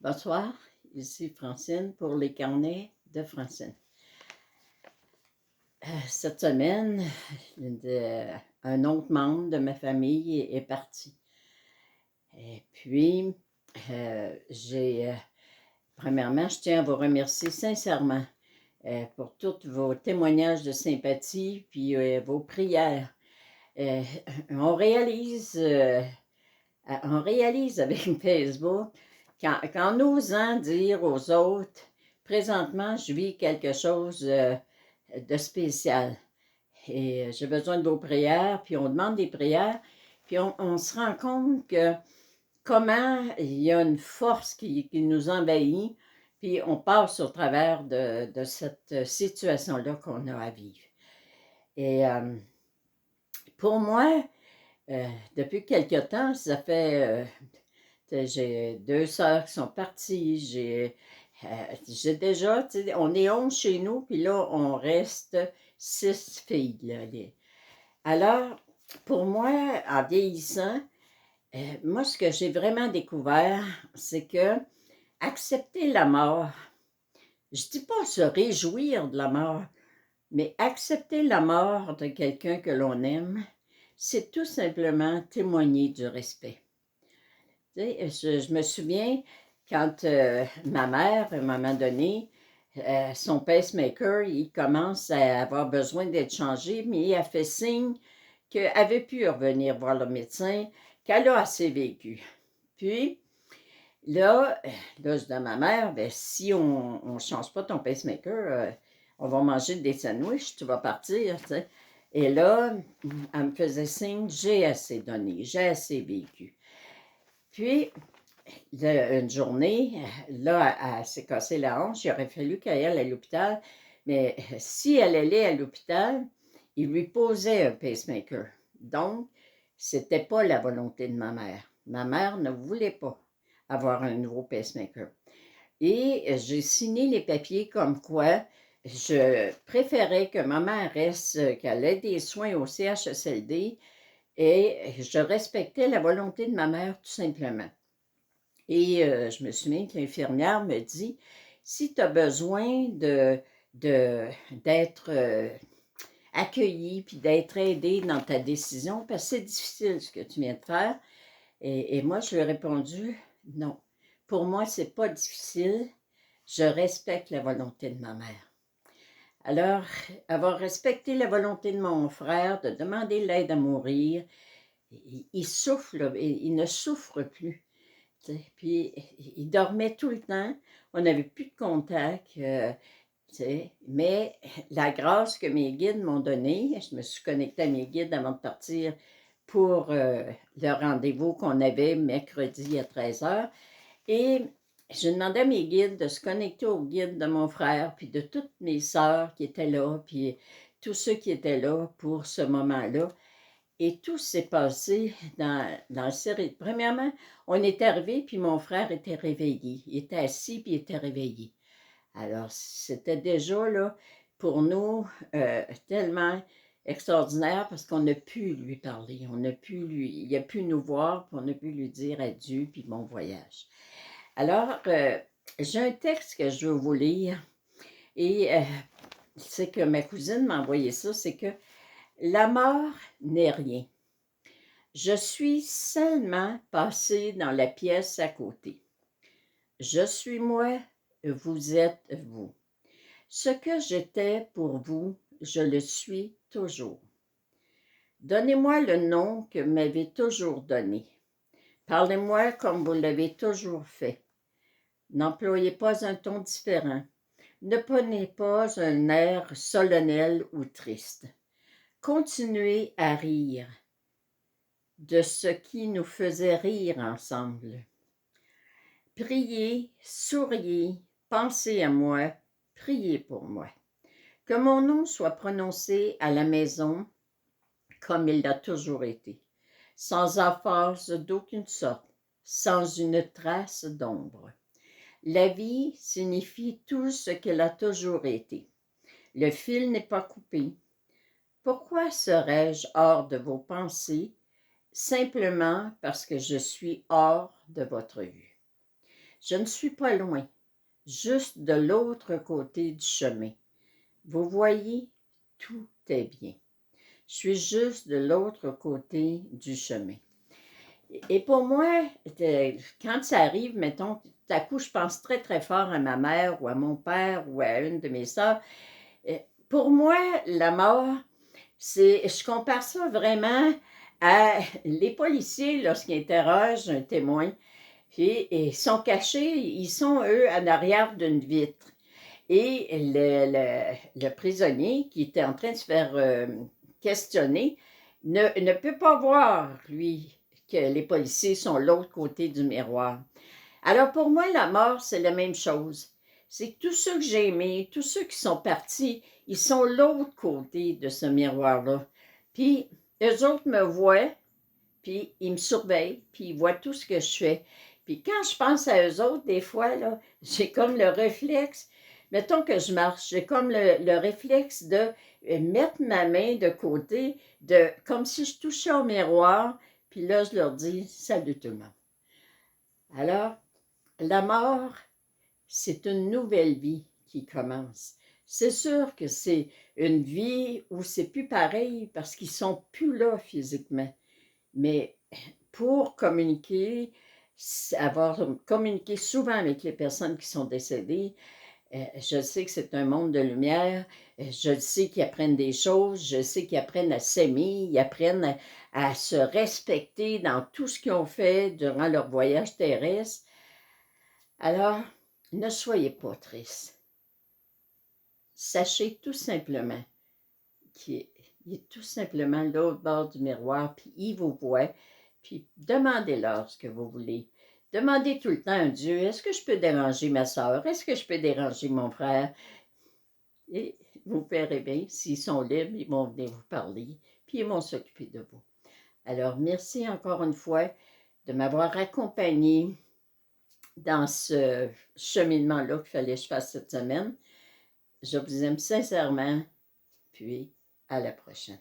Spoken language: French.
Bonsoir, ici Francine pour les carnets de Francine. Cette semaine, un autre membre de ma famille est parti. Et puis, premièrement, je tiens à vous remercier sincèrement pour tous vos témoignages de sympathie puis vos prières. Euh, on réalise, euh, on réalise avec Facebook qu'en osant dire aux autres, présentement, je vis quelque chose de spécial. Et j'ai besoin de vos prières, puis on demande des prières, puis on se rend compte que comment il y a une force qui nous envahit, puis on passe au travers de cette situation-là qu'on a à vivre. Et pour moi, depuis quelque temps, ça fait j'ai deux sœurs qui sont parties. J'ai déjà, on est 11 chez nous, puis là, on reste 6 filles. Là. Alors, pour moi, en vieillissant, moi, ce que j'ai vraiment découvert, c'est que accepter la mort, je dis pas se réjouir de la mort, mais accepter la mort de quelqu'un que l'on aime, c'est tout simplement témoigner du respect. Tu sais, je me souviens quand ma mère, à un moment donné, son pacemaker, il commence à avoir besoin d'être changé, mais il a fait signe qu'elle avait pu revenir voir le médecin, qu'elle a assez vécu. Puis, là, là je dis à ma mère, ben, si on ne change pas ton pacemaker, on va manger des sandwichs, tu vas partir. Tu sais. Et là, elle me faisait signe, j'ai assez donné, j'ai assez vécu. Puis, une journée, là, elle s'est cassé la hanche. Il aurait fallu qu'elle aille à l'hôpital. Mais si elle allait à l'hôpital, il lui posait un pacemaker. Donc, c'était pas la volonté de ma mère. Ma mère ne voulait pas avoir un nouveau pacemaker. Et j'ai signé les papiers comme quoi je préférais que ma mère reste, qu'elle ait des soins au CHSLD et je respectais la volonté de ma mère tout simplement. Et je me souviens que l'infirmière me dit, si tu as besoin d'être accueilli puis d'être aidé dans ta décision, parce que c'est difficile ce que tu viens de faire. Et moi, je lui ai répondu, non. Pour moi, c'est pas difficile. Je respecte la volonté de ma mère. Alors, avoir respecté la volonté de mon frère, de demander l'aide à mourir, il souffle, il ne souffre plus. Puis il dormait tout le temps. On n'avait plus de contact. Mais la grâce que mes guides m'ont donnée, je me suis connectée à mes guides avant de partir pour le rendez-vous qu'on avait mercredi à 13h. Et j'ai demandé à mes guides de se connecter aux guides de mon frère, puis de toutes mes sœurs qui étaient là, puis tous ceux qui étaient là pour ce moment-là. Et tout s'est passé dans le série. Premièrement, on est arrivé, puis mon frère était réveillé. Il était assis, puis il était réveillé. Alors, c'était déjà, là, pour nous, tellement extraordinaire parce qu'on a pu lui parler. Il a pu nous voir, puis on a pu lui dire adieu, puis bon voyage. Alors, j'ai un texte que je veux vous lire. Et c'est que ma cousine m'a envoyé ça, c'est que la mort n'est rien. Je suis seulement passé dans la pièce à côté. Je suis moi, vous êtes vous. Ce que j'étais pour vous, je le suis toujours. Donnez-moi le nom que vous m'avez toujours donné. Parlez-moi comme vous l'avez toujours fait. N'employez pas un ton différent. Ne prenez pas un air solennel ou triste. Continuez à rire de ce qui nous faisait rire ensemble. Priez, souriez, pensez à moi, priez pour moi. Que mon nom soit prononcé à la maison comme il l'a toujours été, sans emphase d'aucune sorte, sans une trace d'ombre. La vie signifie tout ce qu'elle a toujours été. Le fil n'est pas coupé. Pourquoi serais-je hors de vos pensées, simplement parce que je suis hors de votre vue? Je ne suis pas loin, juste de l'autre côté du chemin. Vous voyez, tout est bien. Je suis juste de l'autre côté du chemin. Et pour moi, quand ça arrive, mettons, tout à coup, je pense très, très fort à ma mère ou à mon père ou à une de mes sœurs. Pour moi, la mort, je compare ça vraiment à les policiers lorsqu'ils interrogent un témoin. Puis, ils sont cachés, ils sont, eux, en arrière d'une vitre. Et le prisonnier qui était en train de se faire questionner ne peut pas voir, lui, que les policiers sont de l'autre côté du miroir. Alors pour moi, la mort, c'est la même chose. C'est que tous ceux que j'ai aimés, tous ceux qui sont partis, ils sont de l'autre côté de ce miroir-là. Puis eux autres me voient, puis ils me surveillent, puis ils voient tout ce que je fais. Puis quand je pense à eux autres, des fois, là, j'ai comme le réflexe, mettons que je marche, j'ai comme le réflexe de mettre ma main de côté, comme si je touchais au miroir, puis là, je leur dis « Salut tout le monde ». Alors, la mort, c'est une nouvelle vie qui commence. C'est sûr que c'est une vie où c'est plus pareil parce qu'ils sont plus là physiquement. Mais pour communiquer, avoir communiqué souvent avec les personnes qui sont décédées, je sais que c'est un monde de lumière, je sais qu'ils apprennent des choses, je sais qu'ils apprennent à s'aimer, ils apprennent à se respecter dans tout ce qu'ils ont fait durant leur voyage terrestre. Alors, ne soyez pas tristes. Sachez tout simplement qu'il est tout simplement l'autre bord du miroir, puis il vous voit, puis demandez-leur ce que vous voulez. Demandez tout le temps à Dieu, est-ce que je peux déranger ma soeur? Est-ce que je peux déranger mon frère? Et vous verrez bien, s'ils sont libres, ils vont venir vous parler, puis ils vont s'occuper de vous. Alors, merci encore une fois de m'avoir accompagné dans ce cheminement-là qu'il fallait que je fasse cette semaine. Je vous aime sincèrement, puis à la prochaine.